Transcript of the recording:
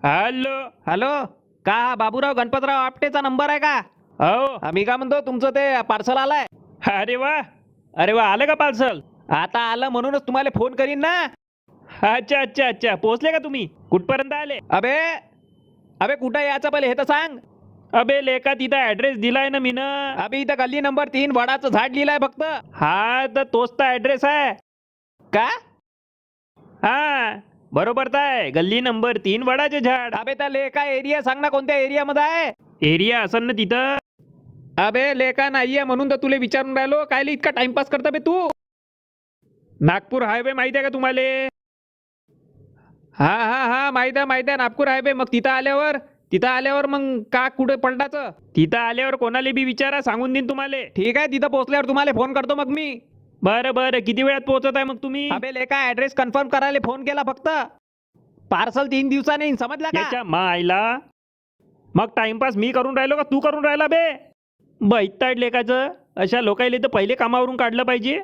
Hello. Hello, का हा Baburao Ganpatrao आपटेचा number आहे का? हो. आम्ही का म्हणतो, तुमचं ते पार्सल आलंय. अरे वा. अरे वा, आलं का पार्सल? आता आलं म्हणूनच तुम्हाला फोन करीन ना. अच्छा अच्छा अच्छा, पोहोचले का तुम्ही? कुठपर्यंत आले? अबे अबे कुठं यायचं पहिले हे तर सांग. अबे लेका, तिथं ऍड्रेस दिलाय ना मीनं. अबे इथं गल्ली नंबर 3 वडाचं झाड लिहिलंय फक्त. हा तर तोच तर ऍड्रेस आहे. का? हा बरोबर तर आहे. गल्ली नंबर 3 वडाचे झाड. अबे त्या लेका एरिया सांग ना, कोणत्या एरियामध्ये आहे? एरिया असन ना तिथं. अबे लेका नाहीये म्हणून तर तुला विचारून राहिलो. कायले इतका टाइमपास करता बे तू? नागपूर हायवे माहिती आहे का तुम्हाला? हा हा हा, माहिती आहे नागपूर हायवे. मग तिथं आल्यावर मग का कुठे पलटाचं? तिथं आल्यावर कोणाला बी विचारा, सांगून देईन तुम्हाला. ठीक आहे, तिथं पोहोचल्यावर तुम्हाला फोन करतो मग मी. बरं बरं, किती वेळात पोहोचत आहे मग तुम्ही? अबे लेका ऍड्रेस कन्फर्म करायला फोन केला फक्त. पार्सल 3 दिवसाने येईन, समजला का? याच्या मायला. मग टाइमपास मी करून राहिलो का तू करून राहिला बे? बैताड लेकाचं. अशा लोकायले तर पहिले कामावरून काढलं पाहिजे.